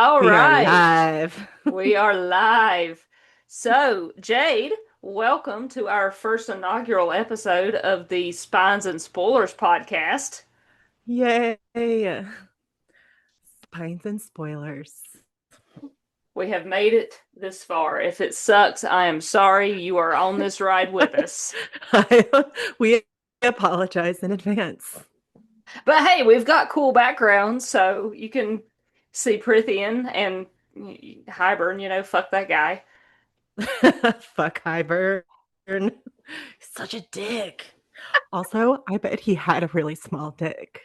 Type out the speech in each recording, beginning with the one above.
All We are right, live. we are live. So, Jade, welcome to our first inaugural episode of the Spines and Spoilers podcast. Yay. Pines and spoilers. We have made it this far. If it sucks, I am sorry. You are on this ride with us. We apologize in advance. But hey, we've got cool backgrounds, so you can see Prythian and Hybern, fuck that guy. Fuck Hybern. Such a dick. Also, I bet he had a really small dick.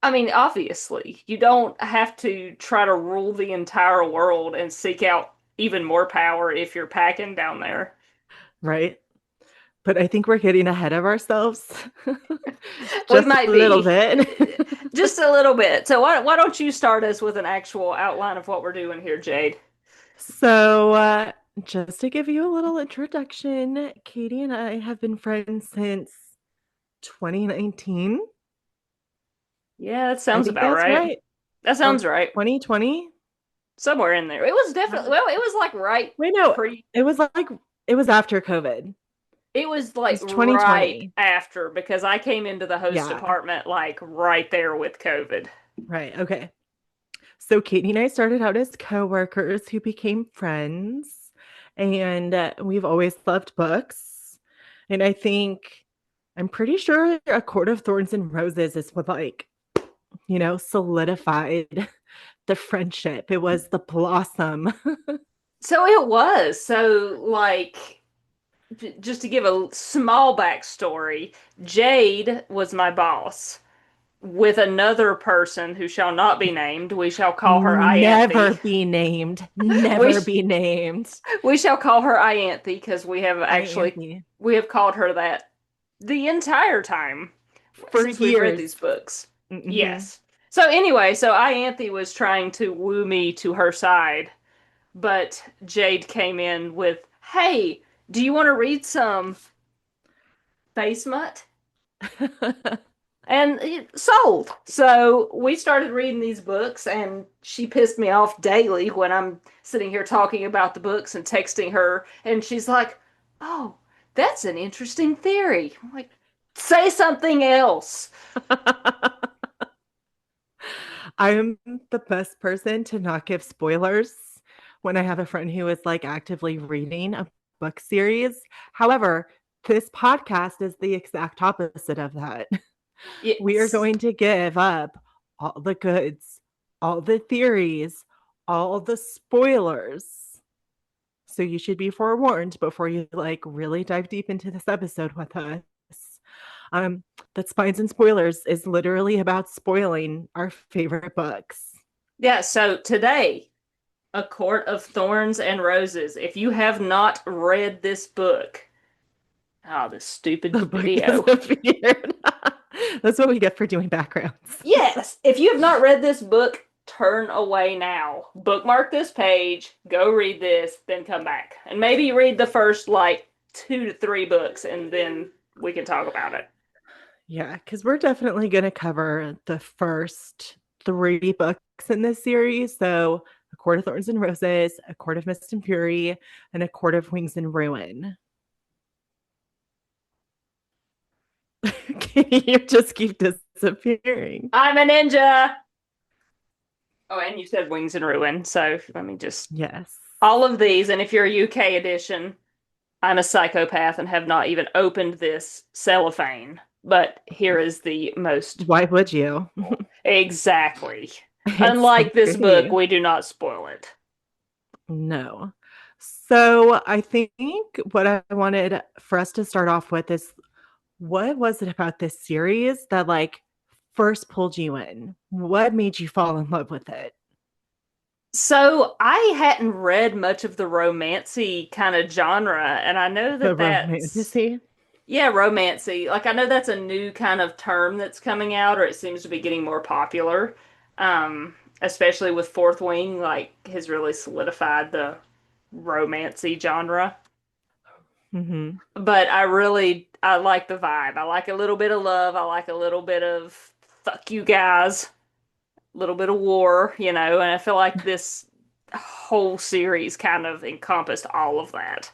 I mean, obviously, you don't have to try to rule the entire world and seek out even more power if you're packing down there. Right? But I think we're getting ahead of ourselves We just a might little be bit. just a little bit. So why don't you start us with an actual outline of what we're doing here, Jade? So, just to give you a little introduction, Katie and I have been friends since 2019. Yeah, that I sounds think about that's right. right. That Or sounds right. 2020. Somewhere in there. It was definitely, well, it was like right Wait, no, pre, it was like it was after COVID. It it was like was right 2020. after because I came into the host Yeah, department like right there with COVID. right. Okay. So Katie and I started out as coworkers who became friends, and we've always loved books. And I'm pretty sure A Court of Thorns and Roses is what solidified the friendship. It was the blossom. So it was. So like just to give a small backstory, Jade was my boss with another person who shall not be named. We shall call her Never Ianthe. be named. We Never be named. we shall call her Ianthe because I Anthony. we have called her that the entire time For since we've read years. these books. Hmm. Yes. So anyway, so Ianthe was trying to woo me to her side, but Jade came in with, "Hey, do you want to read some basement?" And it sold. So we started reading these books, and she pissed me off daily when I'm sitting here talking about the books and texting her, and she's like, "Oh, that's an interesting theory." I'm like, "Say something else." I'm the best person to not give spoilers when I have a friend who is like actively reading a book series. However, this podcast is the exact opposite of that. We are Yes. going to give up all the goods, all the theories, all the spoilers. So you should be forewarned before you like really dive deep into this episode with us. Um, that Spines and Spoilers is literally about spoiling our favorite books. Yeah, so today, A Court of Thorns and Roses. If you have not read this book, oh, this stupid The book has video. appeared. That's what we get for doing backgrounds. Yes, if you have not read this book, turn away now. Bookmark this page, go read this, then come back. And maybe read the first like 2 to 3 books and then we can talk about it. Yeah, because we're definitely going to cover the first three books in this series. So, A Court of Thorns and Roses, A Court of Mist and Fury, and A Court of Wings and Ruin. You just keep disappearing. I'm a ninja! Oh, and you said Wings and Ruin, so let me just. Yes. All of these, and if you're a UK edition, I'm a psychopath and have not even opened this cellophane. But here is the most. Why would you? Exactly. It Unlike sounds this good to book, you. we do not spoil it. No. So I think what I wanted for us to start off with is what was it about this series that like first pulled you in? What made you fall in love with it? So I hadn't read much of the romancy kind of genre, and I know The that that's romanticy? yeah, romancy. Like I know that's a new kind of term that's coming out, or it seems to be getting more popular. Especially with Fourth Wing, like has really solidified the romancy genre. Hmm. But I like the vibe. I like a little bit of love. I like a little bit of fuck you guys. little bit of war, and I feel like this whole series kind of encompassed all of that.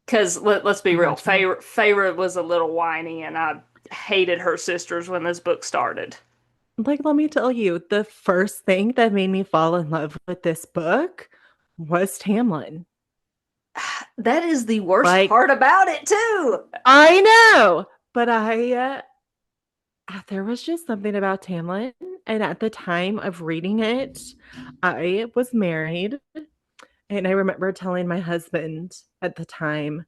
Because let's be real, Gotcha. Feyre was a little whiny, and I hated her sisters when this book started. Like, let me tell you, the first thing that made me fall in love with this book was Tamlin. That is the worst Like, part about it, too. I know, but there was just something about Tamlin. And at the time of reading it, I was married. And I remember telling my husband at the time,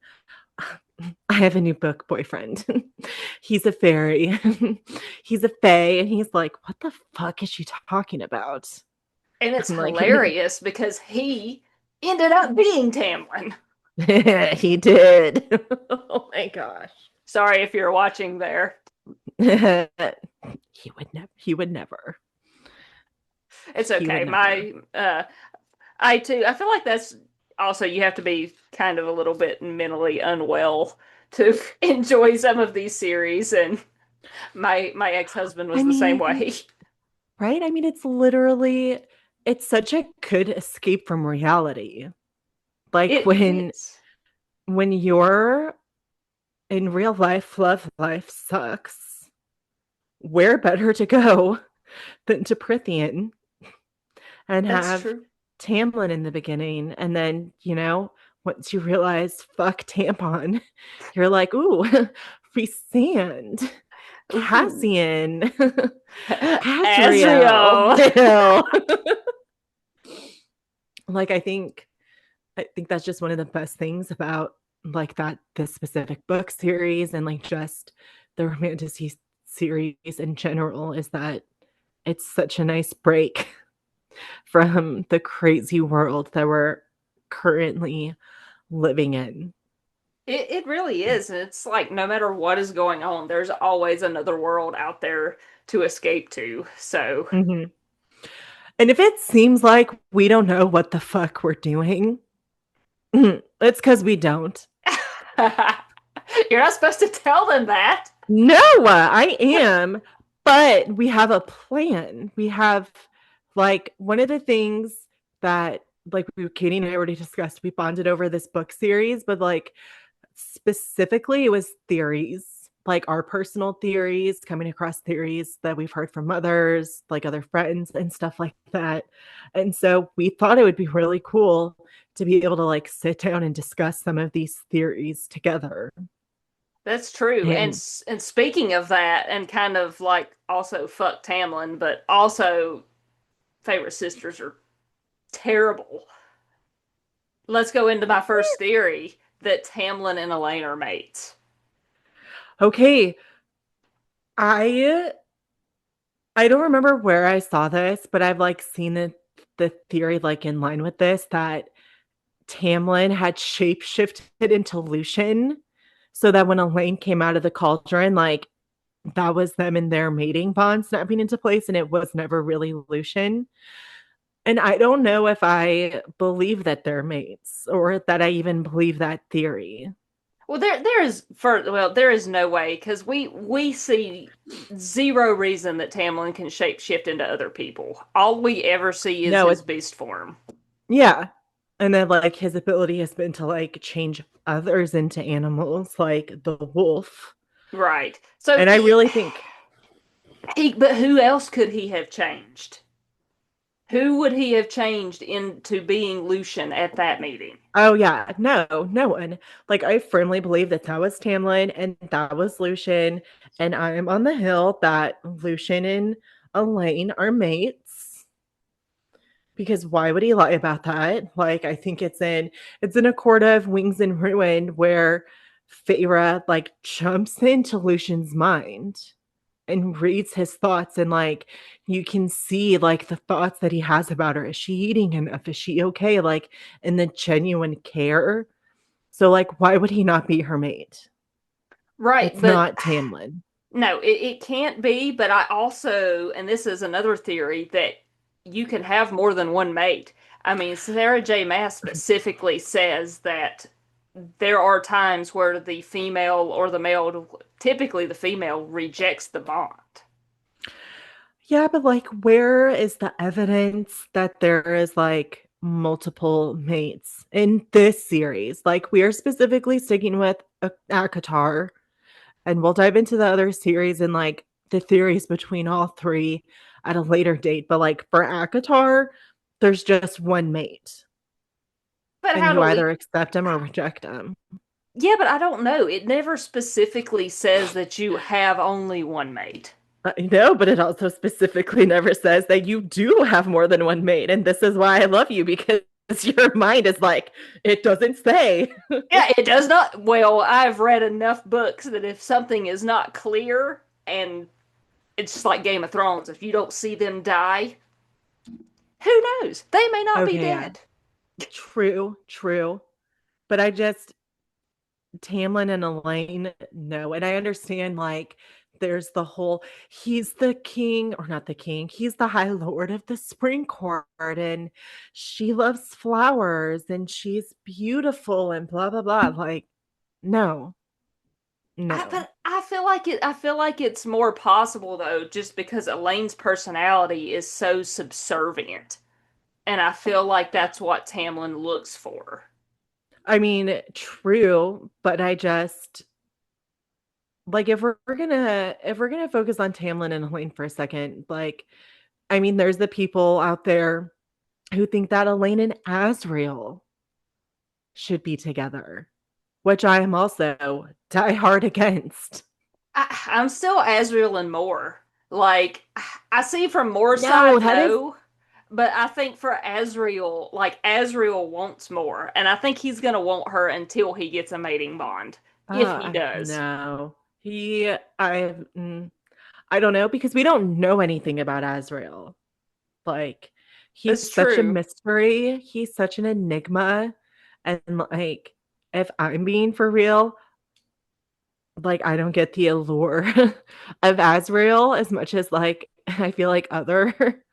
I have a new book boyfriend. He's a fairy. He's a fae. And he's like, what the fuck is she talking about? And it's I'm like, hilarious because he ended up being Tamlin. he did. Oh my gosh. Sorry if you're watching there. He would never. It's He would okay. never. I too, I feel like that's also, you have to be kind of a little bit mentally unwell to enjoy some of these series. And my ex-husband I was the same mean, way. right? I mean, it's such a good escape from reality. Like It is. when you're in real life, life sucks. Where better to go than to Prythian and That's have true. Tamlin in the beginning. And then, once you realize fuck tampon, you're like, ooh, free sand. Ooh. Cassian. Azrael. Azrael. Like I think that's just one of the best things about like that this specific book series and like just the romantic series in general is that it's such a nice break from the crazy world that we're currently living in. It really is. And it's like no matter what is going on, there's always another world out there to escape to. So Mhm. And if it seems like we don't know what the fuck we're doing, it's because we don't. you're not supposed to tell them that. No, I am, but we have a plan. We have like one of the things that like Katie and I already discussed. We bonded over this book series, but like specifically, it was theories, like our personal theories, coming across theories that we've heard from others, like other friends and stuff like that. And so we thought it would be really cool to be able to like sit down and discuss some of these theories together. That's true. And And and speaking of that, and kind of like also fuck Tamlin, but also favorite sisters are terrible. Let's go into my first theory that Tamlin and Elaine are mates. okay, I I don't remember where I saw this, but I've like seen the theory like in line with this that Tamlin had shapeshifted into Lucian so that when Elaine came out of the cauldron, like that was them in their mating bond snapping into place and it was never really Lucian. And I don't know if I believe that they're mates or that I even believe that theory. Well, there is no way because we see zero reason that Tamlin can shapeshift into other people. All we ever see is No, his it beast form. yeah. And then like his ability has been to like change others into animals like the wolf. Right. So And I really think but who else could he have changed? Who would he have changed into being Lucian at that meeting? oh yeah, no one. Like I firmly believe that that was Tamlin and that was Lucian, and I am on the hill that Lucian and Elaine are mates. Because why would he lie about that? Like I think it's in a court of Wings and Ruin where Feyre like jumps into Lucian's mind and reads his thoughts and like you can see like the thoughts that he has about her. Is she eating enough? Is she okay? Like in the genuine care. So like why would he not be her mate? Right, It's but not Tamlin. no, it can't be. But I also, and this is another theory, that you can have more than one mate. I mean, Sarah J. Maas specifically says that there are times where the female or the male, typically the female, rejects the bond. Yeah, but like, where is the evidence that there is like multiple mates in this series? Like, we are specifically sticking with ACOTAR, and we'll dive into the other series and like the theories between all three at a later date. But like for ACOTAR, there's just one mate, But and how you do we? either accept him or reject him. Yeah, but I don't know. It never specifically says that you have only one mate. No, but it also specifically never says that you do have more than one mate. And this is why I love you because your mind is like, it doesn't say. Yeah, it does not. Well, I've read enough books that if something is not clear, and it's just like Game of Thrones, if you don't see them die, who knows? They may not be Okay, yeah. dead. True, true. But I just, Tamlin and Elaine, no. And I understand, like, there's the whole, he's the king, or not the king, he's the high lord of the spring court, and she loves flowers, and she's beautiful, and blah, blah, blah. Like, no, no. But I feel like it. I feel like it's more possible though, just because Elaine's personality is so subservient, and I feel like that's what Tamlin looks for. I mean, true, but I just like if we're gonna focus on Tamlin and Elaine for a second, like I mean, there's the people out there who think that Elaine and Asriel should be together, which I am also diehard against. I'm still Asriel and Moore. Like I see from Moore's No, side, that is no, but I think for Asriel, like Asriel wants more, and I think he's gonna want her until he gets a mating bond, if he does. no. He I don't know because we don't know anything about Asriel. Like he's That's such a true. mystery. He's such an enigma. And like if I'm being for real, like I don't get the allure of Asriel as much as like I feel like other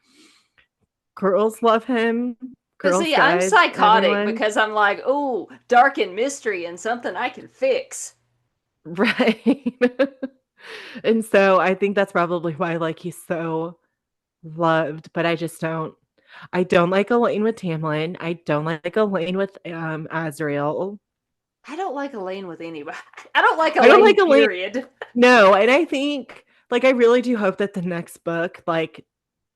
girls love him. But Girls, see, I'm guys, psychotic everyone. because I'm like, ooh, dark and mystery and something I can fix. Right. And so I think that's probably why like he's so loved, but I don't like Elaine with Tamlin. I don't like Elaine with Azriel. I don't like Elaine with anybody. I don't like I don't Elaine, like Elaine. period. No, and I think like I really do hope that the next book like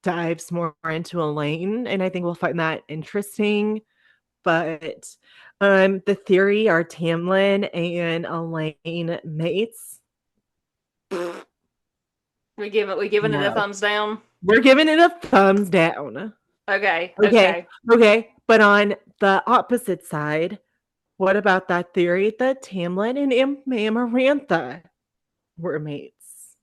dives more into Elaine, and I think we'll find that interesting. But the theory are Tamlin and Elaine mates. We giving it a No. thumbs down. We're giving it a thumbs down. Okay, Okay. okay. Okay. But on the opposite side, what about that theory that Tamlin and Amarantha were mates?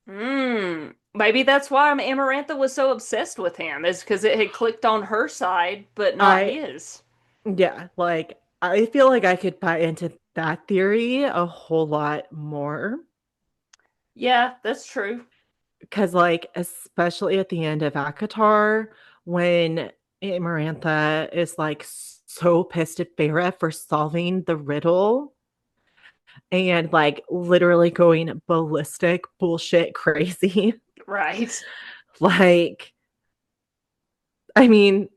Maybe that's why Amarantha was so obsessed with him, is because it had clicked on her side, but not I his. Yeah, like I feel like I could buy into that theory a whole lot more Yeah, that's true. because, like, especially at the end of ACOTAR, when Amarantha is like so pissed at Farah for solving the riddle and like literally going ballistic, bullshit, crazy. Right. Like, I mean,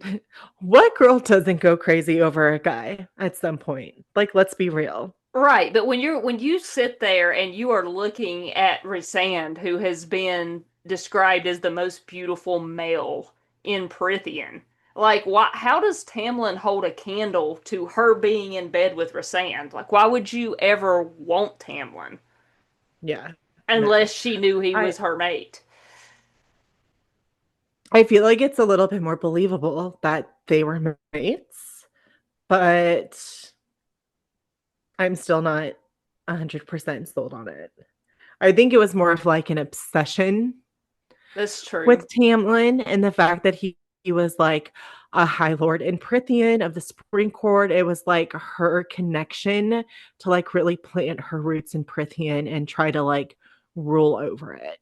what girl doesn't go crazy over a guy at some point? Like, let's be real. Right, but when you sit there and you are looking at Rysand, who has been described as the most beautiful male in Prythian, like why how does Tamlin hold a candle to her being in bed with Rysand? Like why would you ever want Tamlin Yeah, unless no. she knew he I was her mate? I feel like it's a little bit more believable that they were mates, but I'm still not 100% sold on it. I think it was more of like an obsession That's true. with Tamlin and the fact that he was like a High Lord in Prythian of the Spring Court. It was like her connection to like really plant her roots in Prythian and try to like rule over it.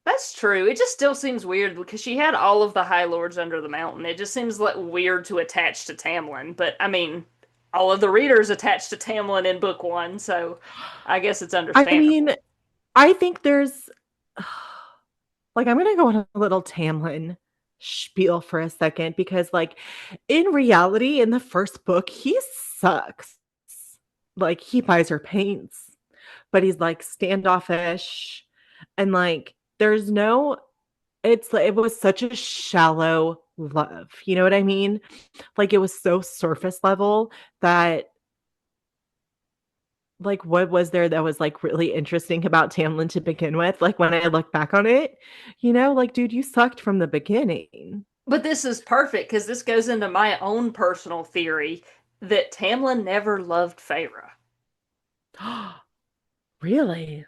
That's true. It just still seems weird because she had all of the High Lords under the mountain. It just seems like weird to attach to Tamlin. But I mean, all of the readers attached to Tamlin in book one, so I guess it's I mean, understandable. I think there's like I'm gonna go on a little Tamlin spiel for a second because like in reality, in the first book, he sucks. Like he buys her paints, but he's like standoffish and like there's no it was such a shallow love. You know what I mean? Like it was so surface level that like what was there that was like really interesting about Tamlin to begin with? Like when I look back on it, like dude, you sucked from the beginning. But this is perfect because this goes into my own personal theory that Tamlin never loved Feyre. Really?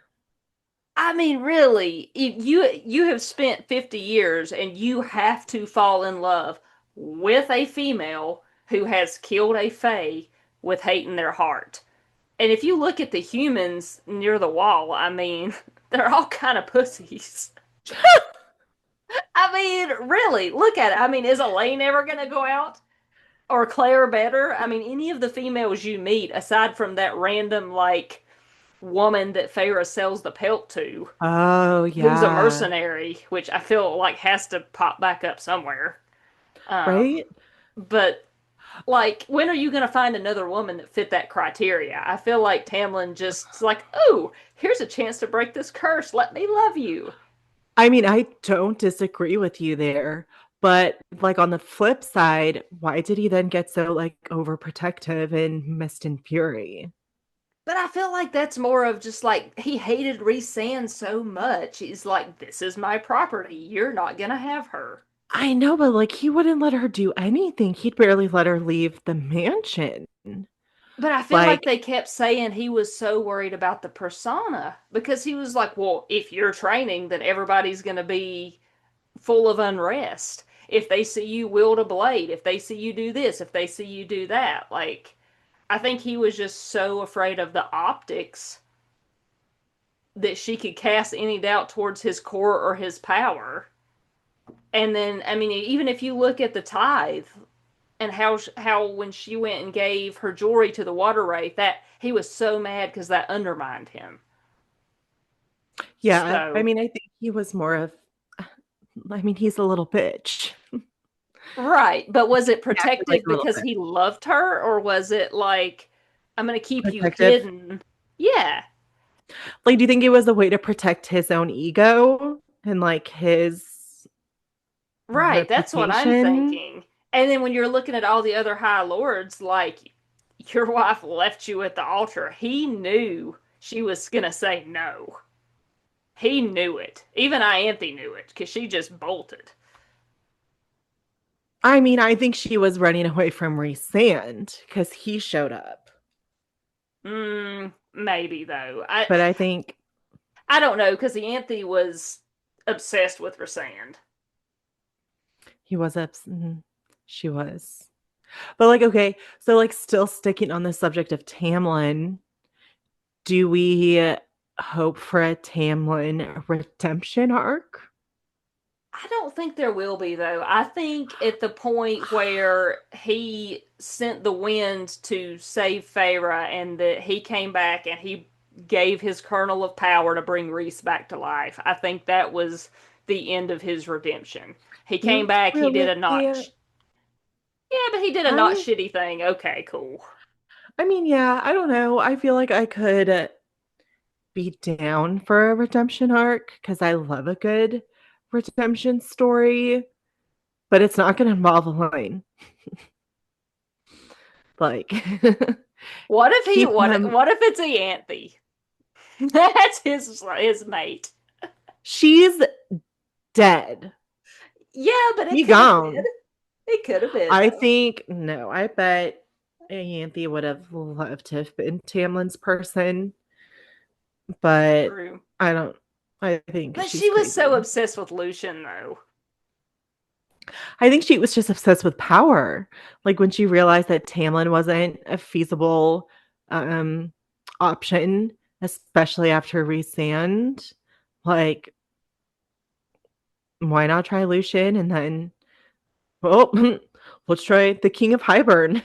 I mean, really, you have spent 50 years and you have to fall in love with a female who has killed a Fae with hate in their heart. And if you look at the humans near the wall, I mean, they're all kind of pussies. I mean, really, look at it. I mean, is Elaine ever going to go out? Or Claire better? I mean, any of the females you meet, aside from that random, like, woman that Feyre sells the pelt to, Oh, who's a yeah. mercenary, which I feel like has to pop back up somewhere. Right? But like, when are you going to find another woman that fit that criteria? I feel like Tamlin just like, oh, here's a chance to break this curse. Let me love you. I mean, I don't disagree with you there, but like on the flip side, why did he then get so like overprotective in Mist and Fury? But I feel like that's more of just like he hated Rhys so much. He's like, this is my property. You're not going to have her. I know, but like he wouldn't let her do anything. He'd barely let her leave the mansion. But I feel like Like, they kept saying he was so worried about the persona because he was like, well, if you're training, then everybody's going to be full of unrest. If they see you wield a blade, if they see you do this, if they see you do that. Like, I think he was just so afraid of the optics that she could cast any doubt towards his core or his power. And then, I mean, even if you look at the tithe and how when she went and gave her jewelry to the water wraith, that he was so mad because that undermined him. yeah, I So mean, I think he was more of, I mean, he's a little bitch. right, but was it He acted like protective a little because bit he loved her, or was it like, I'm gonna keep you protective. hidden? Yeah, Like, do you think it was a way to protect his own ego and like his right, that's what I'm reputation? thinking. And then when you're looking at all the other high lords, like your wife left you at the altar, he knew she was gonna say no. He knew it. Even Ianthe knew it because she just bolted. I mean, I think she was running away from Rhysand because he showed up. Maybe though. But I think I don't know because Ianthe was obsessed with Rysand. he was she was. But like, okay, so like still sticking on the subject of Tamlin, do we hope for a Tamlin redemption arc? I don't think there will be though. I think at the point where he sent the winds to save Feyre and that he came back and he gave his kernel of power to bring Rhys back to life. I think that was the end of his redemption. He came back, he did Really? a not yeah, but he did a not I shitty thing. Okay, cool. I mean, yeah, I don't know. I feel like I could be down for a redemption arc because I love a good redemption story, but it's not going to involve a line. Like, What if he keep them. what if it's Ianthe? That's his mate. She's dead. Yeah, but it Be could have been. gone. It could have been I though. think, no, I bet Anthe would have loved to have been Tamlin's person, but True. I don't, I think But she's she was so crazy. obsessed with Lucian though. I think she was just obsessed with power. Like when she realized that Tamlin wasn't a feasible um option, especially after Resand, like why not try Lucian and then well, let's try the King of Hybern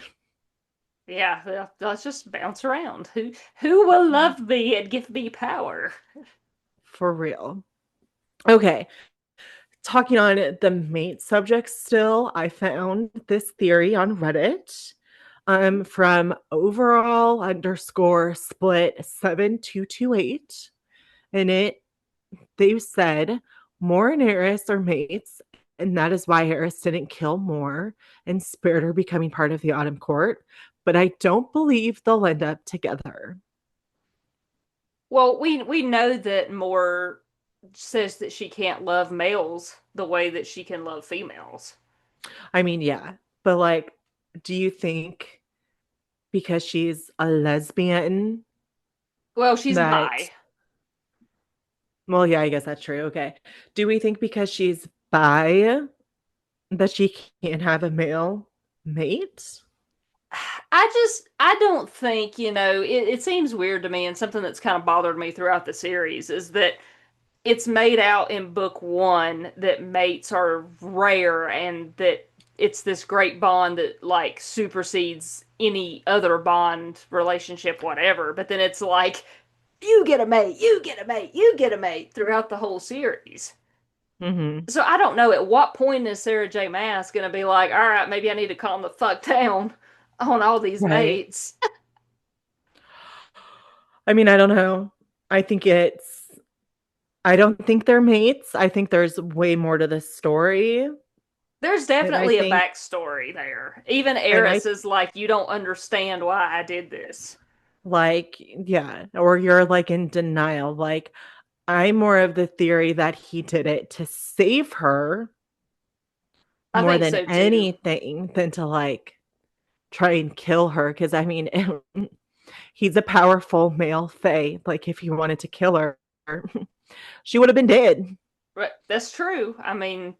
Yeah, let's just bounce around. Who will love me and give me power? for real. Okay. talking on the mate subject still, I found this theory on Reddit from overall underscore split 7228. And they said Moore and Eris are mates, and that is why Eris didn't kill Moore and spared her becoming part of the Autumn Court. But I don't believe they'll end up together. Well, we know that Moore says that she can't love males the way that she can love females. I mean, yeah, but like, do you think because she's a lesbian Well, she's that, bi. well, yeah, I guess that's true. Okay. Do we think because she's bi that she can't have a male mate? I don't think, it seems weird to me, and something that's kind of bothered me throughout the series is that it's made out in book one that mates are rare and that it's this great bond that like supersedes any other bond, relationship, whatever. But then it's like, you get a mate, you get a mate, you get a mate throughout the whole series. Mm-hmm. So I don't know at what point is Sarah J. Maas going to be like, all right, maybe I need to calm the fuck down on all these Right. mates. I mean, I don't know. I think it's, I don't think they're mates. I think there's way more to this story. There's And I definitely a think, backstory there. Even and I Eris is like, you don't understand why I did this. like, yeah, or you're like in denial. Like, I'm more of the theory that he did it to save her I more think than so too. anything than to like try and kill her. Cause I mean, he's a powerful male fae. Like, if he wanted to kill her, she would have been dead. But that's true. I mean,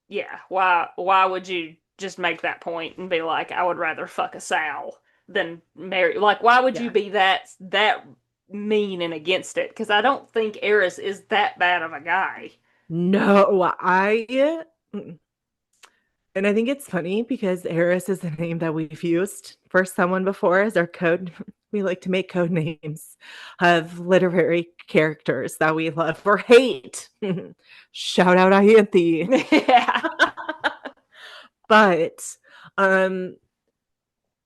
yeah, why would you just make that point and be like, I would rather fuck a sow than marry? Like, why would you Yeah. be that mean and against it? Because I don't think Eris is that bad of a guy. No, and I think it's funny because Eris is a name that we've used for someone before as our code. We like to make code names of literary characters that we love or hate. Shout out Ianthe. Yeah. But um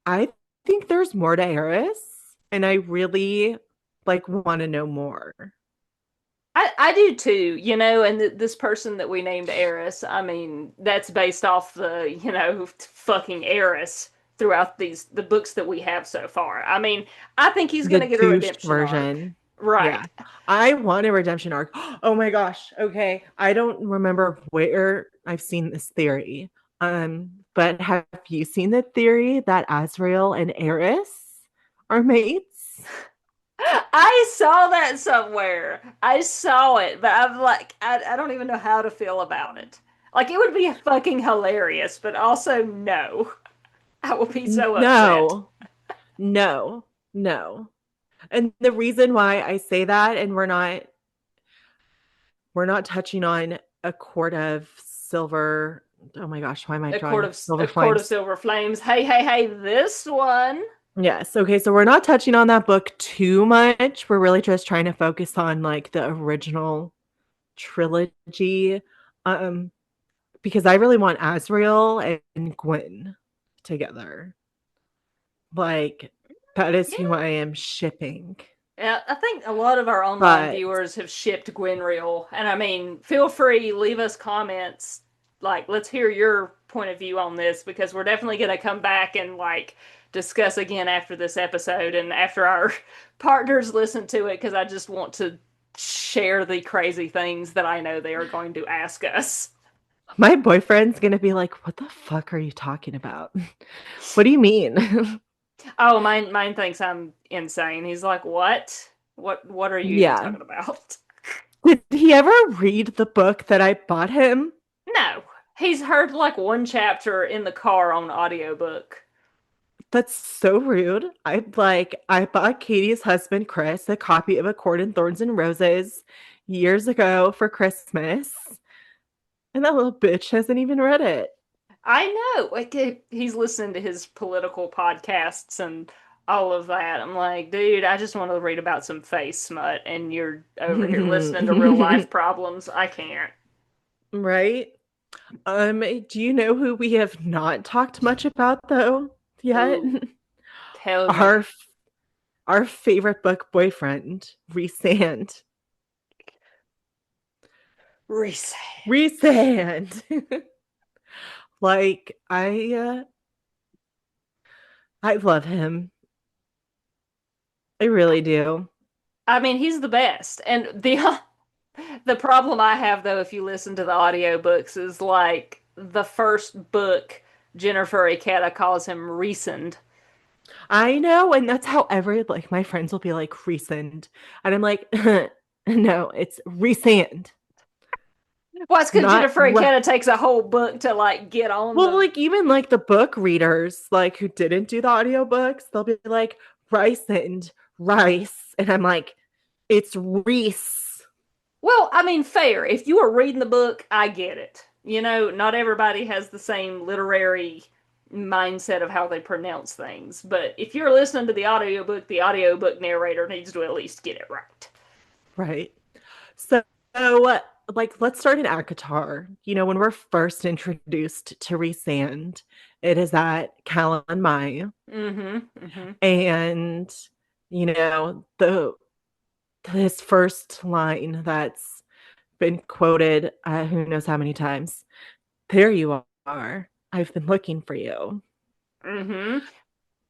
I think there's more to Eris and I really like want to know more. I do too, and this person that we named Eris, I mean, that's based off the, fucking Eris throughout the books that we have so far. I mean, I think he's The gonna get a douche redemption arc. version. Yeah. Right. I want a redemption arc. Oh my gosh. Okay. I don't remember where I've seen this theory. But have you seen the theory that Azrael and Eris are mates? I saw that somewhere. I saw it, but I'm like, I don't even know how to feel about it. Like, it would be fucking hilarious, but also no. I will be so upset. No. No. No. And the reason why I say that, and we're not touching on a quart of silver. Oh my gosh, why am I drawing A silver court of flames? silver flames. Hey, hey, hey, this one. Yes. Okay. So we're not touching on that book too much. We're really just trying to focus on like the original trilogy. Um, because I really want Azrael and Gwen together. Like, that is Yeah. who I am shipping. Yeah, I think a lot of our online But viewers have shipped Gwynreal, and I mean, feel free, leave us comments. Like, let's hear your point of view on this because we're definitely going to come back and like discuss again after this episode and after our partners listen to it because I just want to share the crazy things that I know they are going to ask us. my boyfriend's gonna be like, "What the fuck are you talking about? What do you mean?" Oh, mine thinks I'm insane. He's like, "What? What are you even Yeah. talking about?" Did he ever read the book that I bought him? No. He's heard like one chapter in the car on audiobook. That's so rude. I bought Katie's husband Chris a copy of A Court in Thorns and Roses years ago for Christmas, and that little bitch hasn't even read it. I know. Like he's listening to his political podcasts and all of that. I'm like, dude, I just want to read about some face smut and you're over here listening to real life problems. I can't. Right? Do you know who we have not talked much about though yet? Ooh, tell Our me. our favorite book boyfriend, Resand. Reset. Resand. Like I love him. I really do. I mean, he's the best. And the problem I have though, if you listen to the audiobooks, is like the first book, Jennifer Ikeda calls him Resend. I know, and that's how every like my friends will be like Resand, and I'm like, no, it's Resand, Well, it's because not Jennifer Ikeda takes a whole book to like get on well, the. like even like the book readers, like who didn't do the audiobooks, they'll be like rice and rice. And I'm like, it's Reese. Well, I mean, fair. If you were reading the book, I get it. You know, not everybody has the same literary mindset of how they pronounce things. But if you're listening to the audiobook narrator needs to at least get it right. Right. So like let's start in ACOTAR. You know, when we're first introduced to Resand, it is at Callan Mai. Mm-hmm. Mm-hmm. And you know, the this first line that's been quoted who knows how many times. There you are. I've been looking for you. Mm-hmm.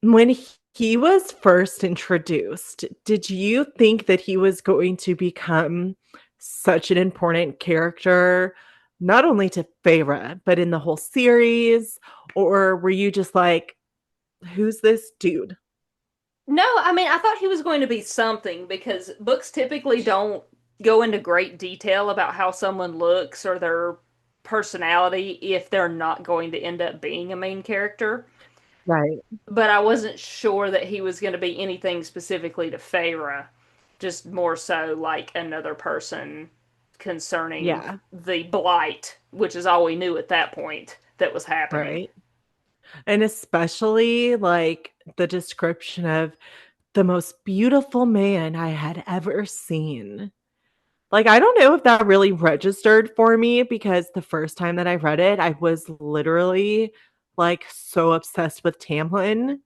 When he was first introduced, did you think that he was going to become such an important character, not only to Feyre, but in the whole series? Or were you just like, who's this dude? No, I mean, I thought he was going to be something because books typically don't go into great detail about how someone looks or their personality if they're not going to end up being a main character. Right. But I wasn't sure that he was going to be anything specifically to Feyre, just more so like another person concerning Yeah. the blight, which is all we knew at that point that was happening. Right. And especially like the description of the most beautiful man I had ever seen. Like, I don't know if that really registered for me because the first time that I read it, I was literally like so obsessed with Tamlin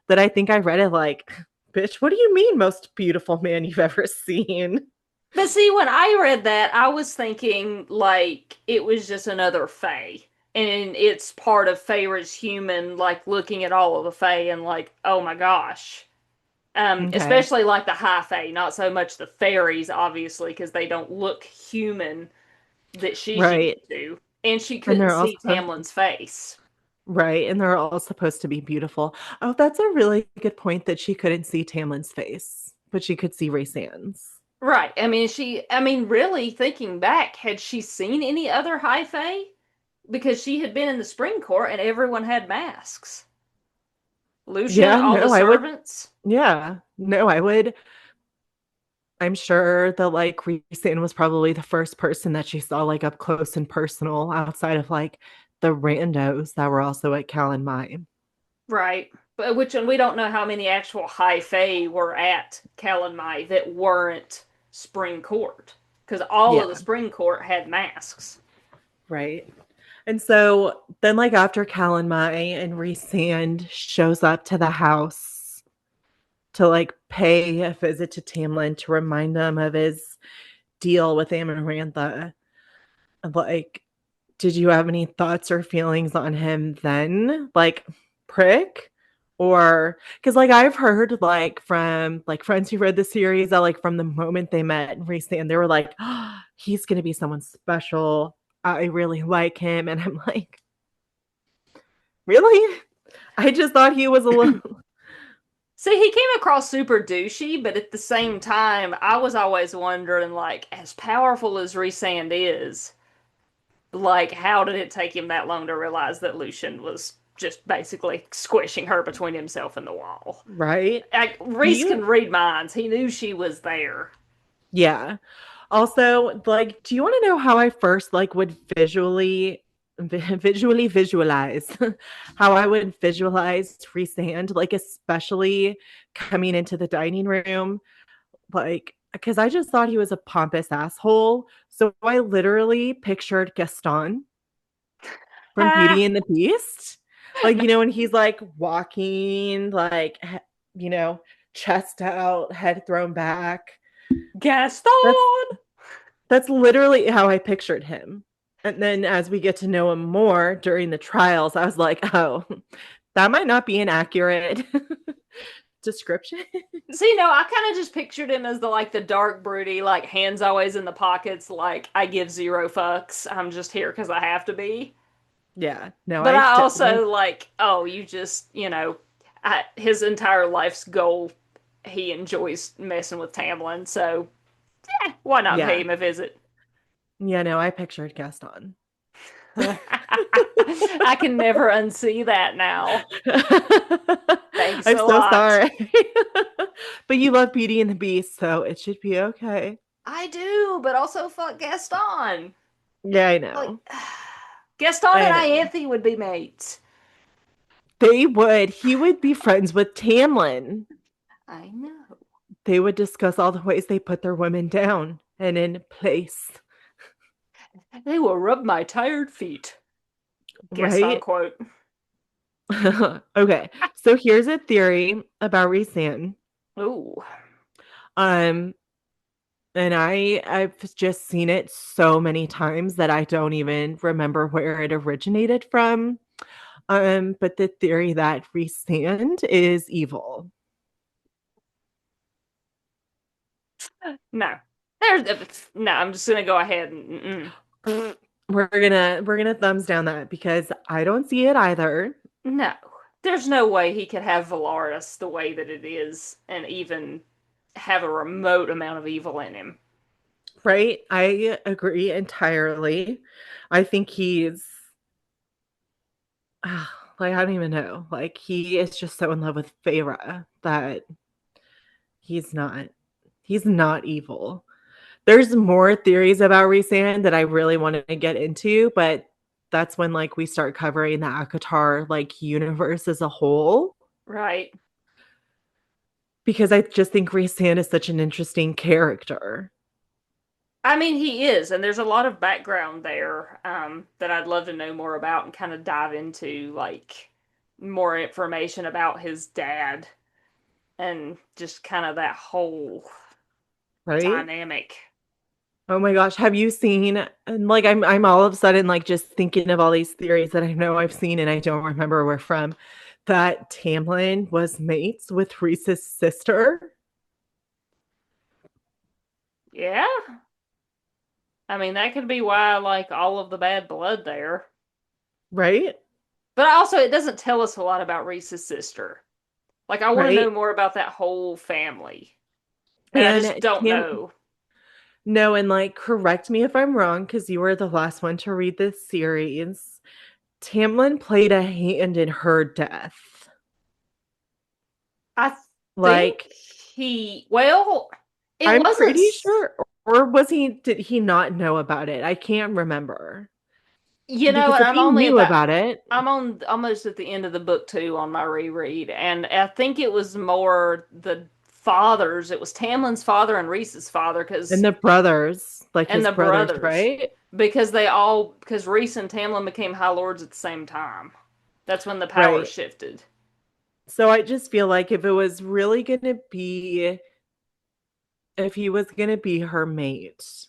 that I think I read it like, bitch, what do you mean, most beautiful man you've ever seen? But see, when I read that, I was thinking like it was just another Fae. And it's part of Feyre's human, like looking at all of the Fae and like, oh my gosh. Okay. Especially like the high Fae, not so much the fairies, obviously, because they don't look human that she's Right. used to. And she And couldn't they're all see supposed Tamlin's face. right. And they're all supposed to be beautiful. Oh, that's a really good point that she couldn't see Tamlin's face, but she could see Ray Sands. Right. I mean, really thinking back, had she seen any other high Fae? Because she had been in the spring court and everyone had masks. Lucian, Yeah, all the no, I would. servants. Yeah, no, I would. I'm sure that like Rhysand was probably the first person that she saw like up close and personal outside of like the randos that were also at Cal and Mine. Right. But which and we don't know how many actual high fae were at Calanmai that weren't spring court. Because all of the Yeah, spring court had masks. right. And so then like after Cal and Mine and Rhysand shows up to the house to like pay a visit to Tamlin to remind them of his deal with Amarantha, like did you have any thoughts or feelings on him then? Like prick? Or because like I've heard like from like friends who read the series that like from the moment they met recently and they were like, oh, he's gonna be someone special. I really like him. And I'm like, really? I just thought he was a little See, he came across super douchey, but at the same time, I was always wondering, like, as powerful as Rhysand is, like, how did it take him that long to realize that Lucian was just basically squishing her between himself and the wall? right. Like, Reese You can read minds. He knew she was there. yeah. Also, like, do you want to know how I first like would visually visualize how I would visualize Resand, like especially coming into the dining room, like because I just thought he was a pompous asshole. So I literally pictured Gaston from Ha! Beauty and the Beast. Like, when he's like walking, like, chest out, head thrown back. That's Gaston! that's literally how I pictured him. And then as we get to know him more during the trials, I was like, oh, that might not be an accurate description. See, no, I kind of just pictured him as the dark broody, like hands always in the pockets, like I give zero fucks. I'm just here because I have to be. Yeah, no, But I I definitely, also oh, you just, his entire life's goal, he enjoys messing with Tamlin, so why not pay yeah, him a visit? yeah, no, I pictured Gaston. I can never unsee that now. Thanks I'm a so lot. sorry. But you love Beauty and the Beast, so it should be okay. I do, but also fuck Gaston. Yeah, I Like, know. Gaston I and know. Ianthe would be mates. He would be friends with Tamlin. I know. They would discuss all the ways they put their women down and in place, They will rub my tired feet. Gaston right? quote. Okay, so here's a theory about Rhysand. Ooh, Um, and I've just seen it so many times that I don't even remember where it originated from. But the theory that Rhysand is evil. no. No, I'm just gonna go ahead and We're gonna thumbs down that because I don't see it either. no. There's no way he could have Valaris the way that it is and even have a remote amount of evil in him. Right? I agree entirely. I think he's like I don't even know. Like he is just so in love with Feyre that he's not he's not evil. There's more theories about Rhysand that I really wanted to get into, but that's when like we start covering the ACOTAR like universe as a whole Right. because I just think Rhysand is such an interesting character. I mean, he is, and there's a lot of background there that I'd love to know more about and kind of dive into, like more information about his dad and just kind of that whole Right? dynamic. Oh my gosh, have you seen and like I'm all of a sudden like just thinking of all these theories that I know I've seen and I don't remember where from that Tamlin was mates with Reese's sister, Yeah, I mean that could be why I like all of the bad blood there. right? But also, it doesn't tell us a lot about Reese's sister. Like, I want to know Right? more about that whole family, and I just And don't Tam know. no, and like correct me if I'm wrong because you were the last one to read this series. Tamlin played a hand in her death. I think Like well, it I'm wasn't. pretty sure or was he did he not know about it? I can't remember. You know Because what? if he knew about it, I'm on almost at the end of the book two on my reread, and I think it was more the fathers. It was Tamlin's father and Reese's father, and because the brothers, like and his the brothers, brothers, right? because Reese and Tamlin became High Lords at the same time. That's when the power Right. shifted. So I just feel like if it was really going to be, if he was going to be her mate,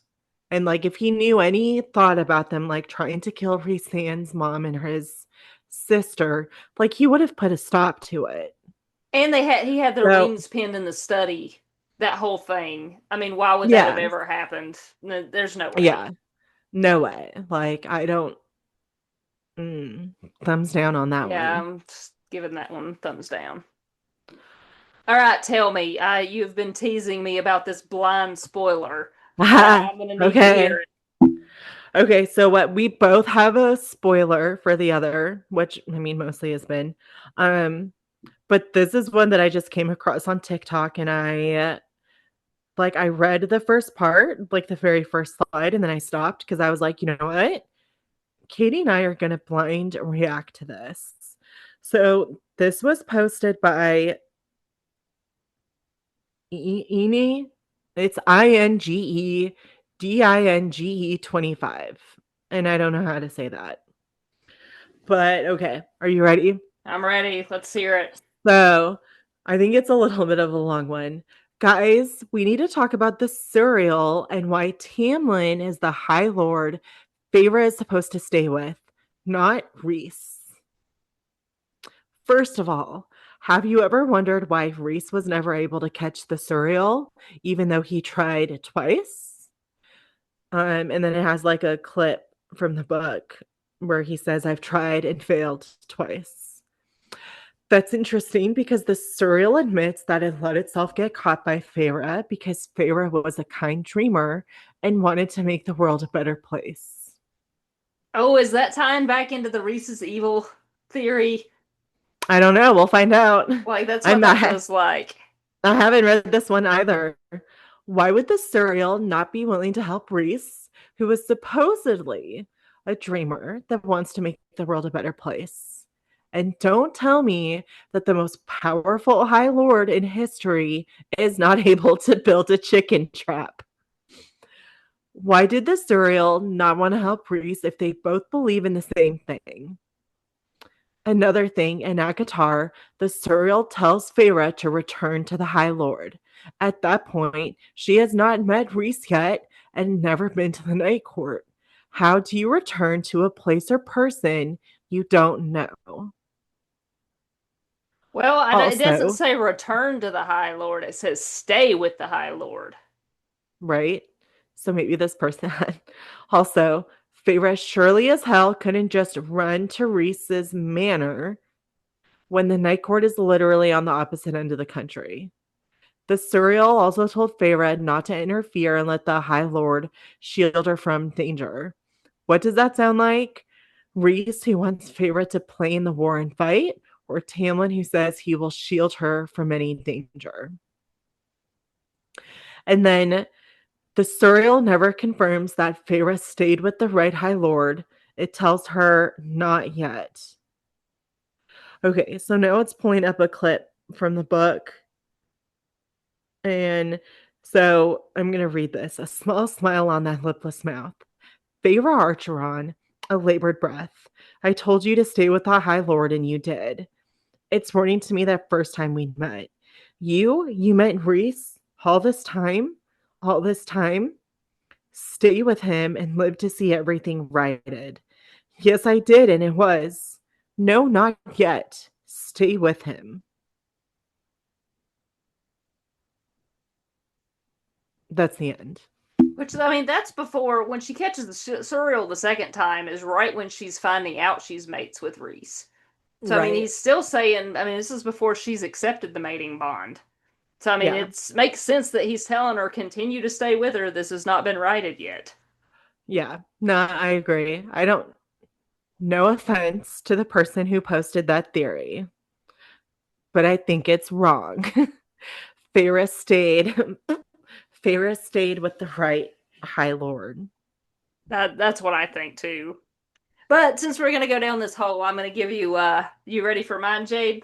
and like if he knew any thought about them, like trying to kill Rhysand's mom and his sister, like he would have put a stop to it. And he had the So rings pinned in the study. That whole thing. I mean, why would that have yeah, ever happened? There's no way. yeah, no way. Like I don't, thumbs down on that Yeah, one. I'm just giving that one thumbs down. All right, tell me. You've been teasing me about this blind spoiler. I'm gonna need to hear Okay. it. Okay, so what we both have a spoiler for the other, which I mean mostly has been. But this is one that I just came across on TikTok and I read the first part, like the very first slide, and then I stopped because I was like, you know what? Katie and I are gonna blind react to this. So this was posted by Eni. It's INGEDINGE 25. And I don't know how to say that. But okay, are you ready? I'm ready. Let's hear it. So I think it's a little bit of a long one. Guys, we need to talk about the cereal and why Tamlin is the High Lord Feyre is supposed to stay with, not Reese. First of all, have you ever wondered why Reese was never able to catch the cereal, even though he tried twice? And then it has like a clip from the book where he says, I've tried and failed twice. That's interesting because the surreal admits that it let itself get caught by Feyre because Feyre was a kind dreamer and wanted to make the world a better place. Oh, is that tying back into the Reese's evil theory? I don't know. We'll find out. Like, that's I'm what that not. feels like. I haven't read this one either. Why would the surreal not be willing to help Reese, who is supposedly a dreamer that wants to make the world a better place? And don't tell me that the most powerful High Lord in history is not able to build a chicken trap. Why did the surreal not want to help Reese if they both believe in the same thing? Another thing, in ACOTAR, the Suriel tells Feyre to return to the High Lord. At that point, she has not met Reese yet and never been to the Night Court. How do you return to a place or person you don't know? Well, it doesn't Also, say return to the High Lord. It says stay with the High Lord. right? So maybe this person had. Also, Feyre surely as hell couldn't just run to Reese's manor when the Night Court is literally on the opposite end of the country. The Suriel also told Feyre not to interfere and let the High Lord shield her from danger. What does that sound like? Reese, who wants Feyre to play in the war and fight, or Tamlin, who says he will shield her from any danger? And then the Suriel never confirms that Feyre stayed with the right High Lord. It tells her not yet. Okay, so now it's pulling up a clip from the book. And so I'm going to read this. A small smile on that lipless mouth. Feyre Archeron, a labored breath. I told you to stay with the High Lord, and you did. It's warning to me that first time we met. You met Reese all this time? All this time? Stay with him and live to see everything righted. Yes, I did, and it was. No, not yet. Stay with him. That's the end. Which, I mean, that's before when she catches the Suriel the second time, is right when she's finding out she's mates with Reese. So, I mean, Right. he's still saying, I mean, this is before she's accepted the mating bond. So, I mean, Yeah. it makes sense that he's telling her, continue to stay with her. This has not been righted yet. Yeah. No, I agree. I don't, no offense to the person who posted that theory, but I think it's wrong. Feyre stayed. Feyre stayed with the right High Lord. That's what I think too. But since we're gonna go down this hole, I'm gonna give you you ready for mine, Jade?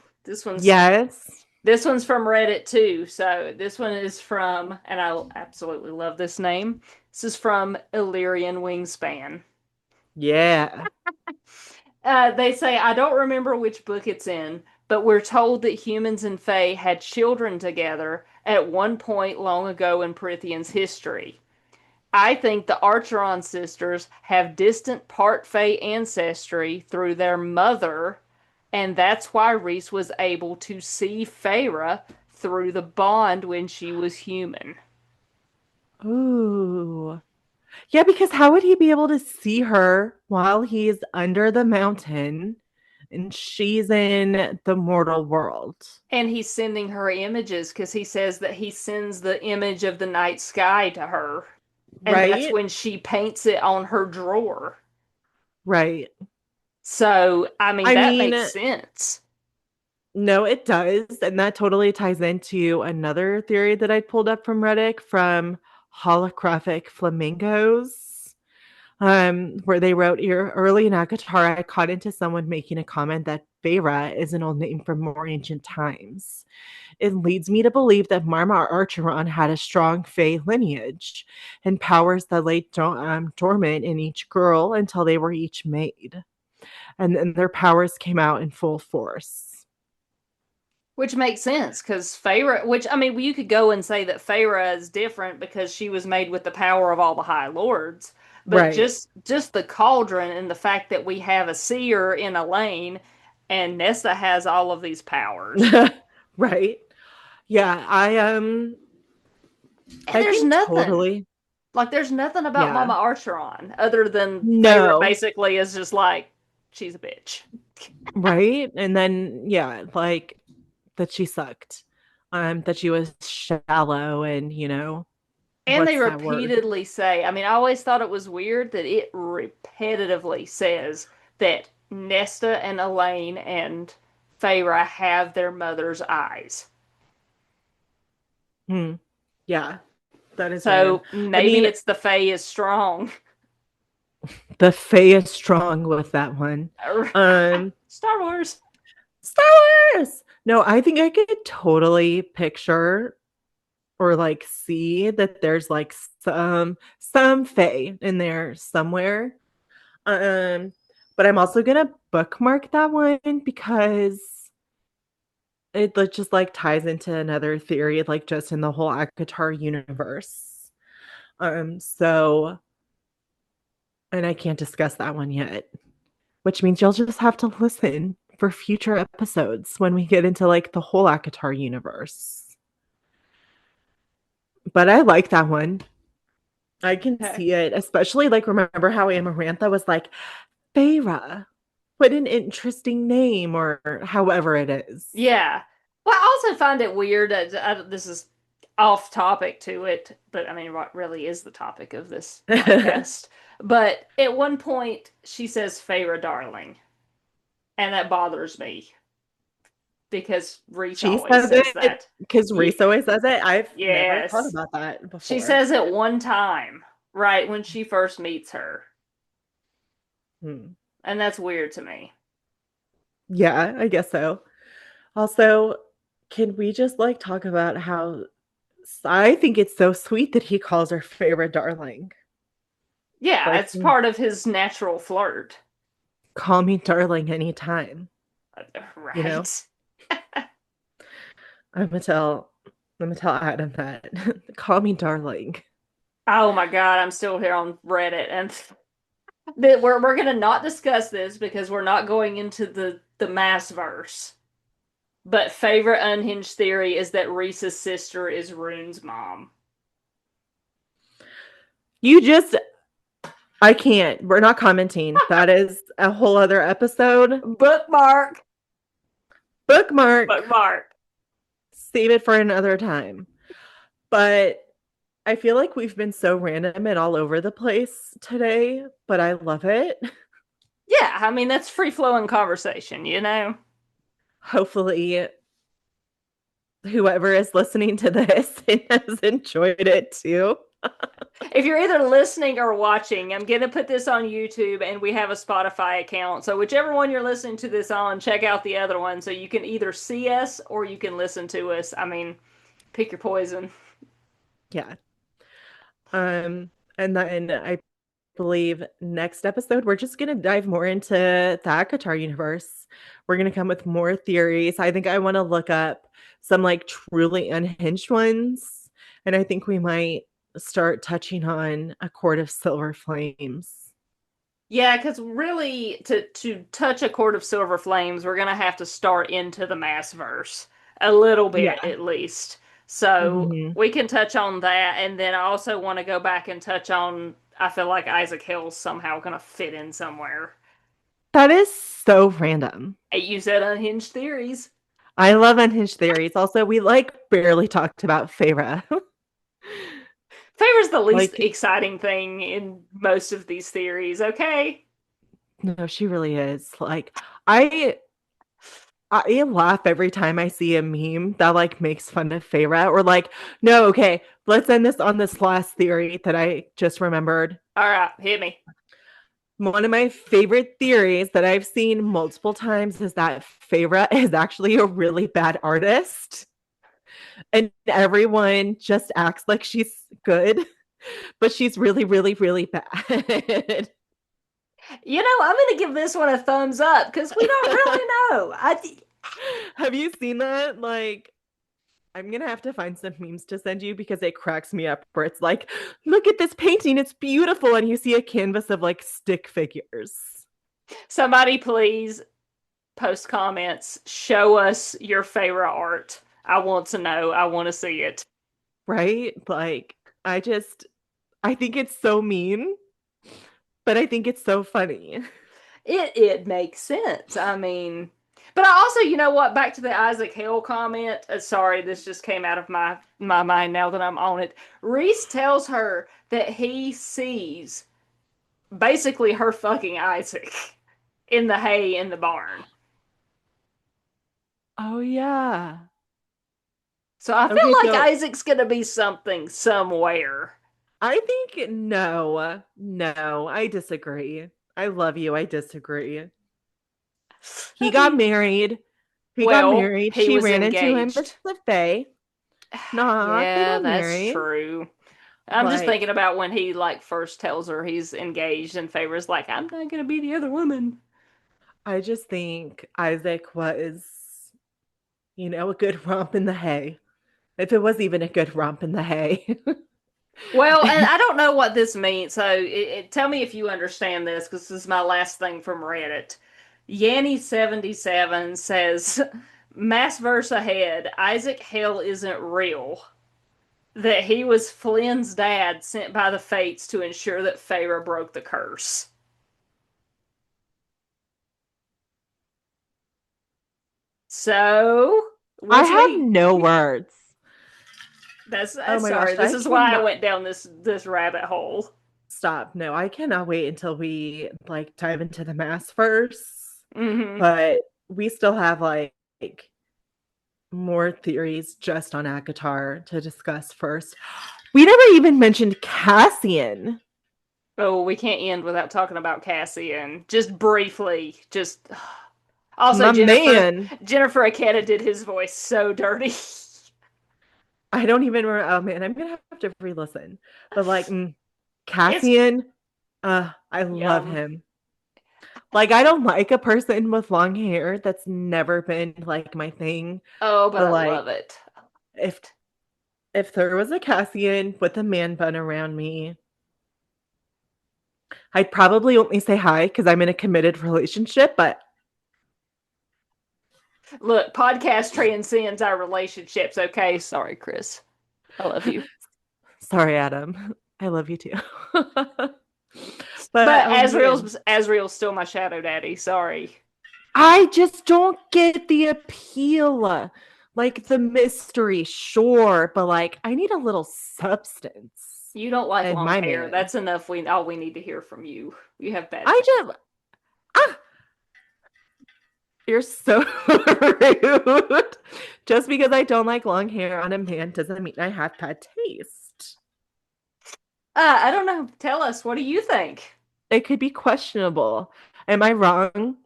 Yes. This one's from Reddit too. So this one is from, and I absolutely love this name. This is from Illyrian Wingspan. Yeah. They say, I don't remember which book it's in, but we're told that humans and Fae had children together at one point long ago in Prythian's history. I think the Archeron sisters have distant part Fae ancestry through their mother, and that's why Reese was able to see Feyre through the bond when she was human. Ooh. Yeah, because how would he be able to see her while he's under the mountain and she's in the mortal world? And he's sending her images because he says that he sends the image of the night sky to her. And that's Right? when she paints it on her drawer. Right. So, I mean, I that mean, makes sense. no, it does. And that totally ties into another theory that I pulled up from Reddit from holographic flamingos. where they wrote here early in ACOTAR, I caught into someone making a comment that Feyre is an old name from more ancient times. It leads me to believe that Marmar Archeron had a strong Fey lineage and powers that lay dormant in each girl until they were each made. And then their powers came out in full force. Which makes sense because Feyre, which I mean, you could go and say that Feyre is different because she was made with the power of all the High Lords, but Right. just the cauldron and the fact that we have a seer in Elaine and Nesta has all of these powers. Right. Yeah, And I there's think nothing. totally. Like there's nothing about Yeah. Mama Archeron other than Feyre No. basically is just like she's a bitch. Right? And then yeah, like that she sucked. That she was shallow and, And they what's that word? repeatedly say, I mean, I always thought it was weird that it repetitively says that Nesta and Elaine and Feyre have their mother's eyes. Hmm. Yeah, that is random. So I maybe mean, it's the Fae is strong. the Fae is strong with that one. Um, Star Wars. Star Wars. No, I think I could totally picture or like see that there's like some Fae in there somewhere. Um, but I'm also gonna bookmark that one because just like ties into another theory, like just in the whole ACOTAR universe. So and I can't discuss that one yet, which means you'll just have to listen for future episodes when we get into like the whole ACOTAR universe. But I like that one. I can Okay. see it, especially like remember how Amarantha was like, Feyre, what an interesting name, or however it is. Yeah. Well, I also find it weird. This is off topic to it, but I mean, what really is the topic of this podcast? But at one point, she says Feyre darling, and that bothers me because Reese She always says says it that. because Ye Reese always says it. I've never thought yes. about that She before. says it one time, right when she first meets her, Hmm. and that's weird to me. Yeah, I guess so. Also, can we just like talk about how I think it's so sweet that he calls her favorite darling? Yeah, Like, it's part of his natural flirt, call me darling anytime, you know? right? I'm gonna tell I'm gonna tell Adam that. Call me darling. Oh my God, I'm still here on Reddit, and that we're gonna not discuss this because we're not going into the Maas verse. But favorite unhinged theory is that Reese's sister is Rune's mom. You just I can't. We're not commenting. That is a whole other episode. Bookmark, Bookmark. bookmark. Save it for another time. But I feel like we've been so random and all over the place today, but I love it. Yeah, I mean that's free flowing conversation, you know. Hopefully, whoever is listening to this has enjoyed it too. If you're either listening or watching, I'm gonna put this on YouTube, and we have a Spotify account. So whichever one you're listening to this on, check out the other one so you can either see us or you can listen to us. I mean, pick your poison. Yeah. And then I believe next episode we're just gonna dive more into the ACOTAR universe. We're gonna come with more theories. I think I want to look up some like truly unhinged ones, and I think we might start touching on a court of silver flames. Yeah, because really, to touch a Court of Silver Flames, we're gonna have to start into the Mass verse a little bit Yeah. at least. So Mhm. we can touch on that, and then I also want to go back and touch on. I feel like Isaac Hill's somehow gonna fit in somewhere. That is so random. Hey, you said unhinged theories. I love unhinged theories. Also, we like barely talked about Feyre. Favor's the least Like, exciting thing in most of these theories. Okay. no, she really is. Like, I I laugh every time I see a meme that like makes fun of Feyre or like, no, okay, let's end this on this last theory that I just remembered. All right, hit me. One of my favorite theories that I've seen multiple times is that Feyre is actually a really bad artist and everyone just acts like she's good, but she's really, really, really bad. I'm going to give this one a thumbs up because we don't really know. Have you seen that? Like, I'm gonna have to find some memes to send you because it cracks me up where it's like, look at this painting, it's beautiful, and you see a canvas of like stick figures. Somebody please post comments. Show us your favorite art. I want to know. I want to see it. Right? Like, I think it's so mean, but I think it's so funny. It makes sense. I mean, but I also, you know what? Back to the Isaac Hale comment. Sorry, this just came out of my mind now that I'm on it. Reese tells her that he sees basically her fucking Isaac in the hay in the barn. Oh yeah. So I Okay, feel like so Isaac's gonna be something somewhere. I think no, I disagree. I love you, I disagree. He I got mean, married. He got well, married. he She was ran into him at engaged. the Fae. Nah, they Yeah, got that's married. true. I'm just thinking Like, about when he like first tells her he's engaged and Favor's like, I'm not gonna be the other woman. I just think Isaac was, a good romp in the hay. If it was even a good romp in the hay. Well, and I don't know what this means, so tell me if you understand this, because this is my last thing from Reddit. Yanny77 says, Mass verse ahead, Isaac Hell isn't real. That he was Flynn's dad sent by the fates to ensure that Feyre broke the curse. So, I once have we no words. Oh that's my gosh, sorry, this I is why I cannot went down this rabbit hole. stop. No, I cannot wait until we like dive into the mass first. Hmm. But we still have like more theories just on ACOTAR to discuss first. We never even mentioned Cassian. Oh, we can't end without talking about Cassian. Just briefly, just also My man. Jennifer Aketa did his voice so dirty. I don't even remember. Oh man, I'm gonna have to re-listen. But like It's Cassian, I love yum. him. Like I don't like a person with long hair. That's never been like my thing. Oh, but But I like love it. if if there was a Cassian with a man bun around me, I'd probably only say hi because I'm in a committed relationship, but Look, podcast transcends our relationships. Okay, sorry, Chris. I love you. sorry, Adam. I love you too. But But oh man, Azriel's still my shadow daddy. Sorry. I just don't get the appeal. Like the mystery, sure, but like I need a little substance You don't like in long my hair. man. That's enough. We all we need to hear from you. You have bad I taste. just ah, you're so rude. Just because I don't like long hair on a man doesn't mean I have bad taste. I don't know. Tell us. What do you think? It could be questionable. Am I wrong,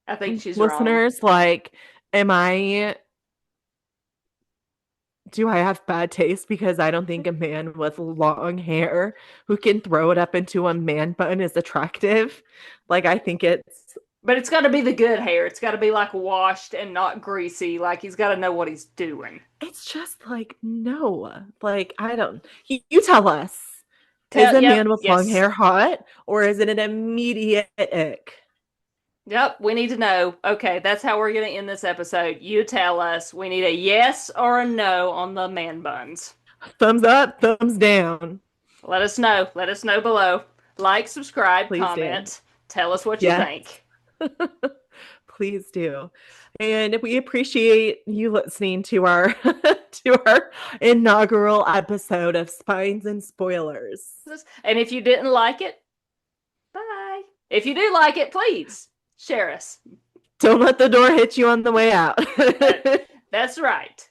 I think she's wrong. listeners? Like, am I do I have bad taste because I don't think a man with long hair who can throw it up into a man bun is attractive? Like, I think But it's got to be the good hair. It's got to be like washed and not greasy. Like he's got to know what he's doing. it's just like no. Like, I don't. You tell us. Is Tell. a Yep. man with long Yes. hair hot or is it an immediate ick? Yep. We need to know. Okay, that's how we're gonna end this episode. You tell us. We need a yes or a no on the man buns. Thumbs up, thumbs down. Let us know. Let us know below. Like, subscribe, Please do. comment. Tell us what you Yes. think. Please do. And we appreciate you listening to our to our inaugural episode of Spines and Spoilers. And if you didn't like it, bye. If you do like it, please share us. Don't let the door hit you on the way out. That's right.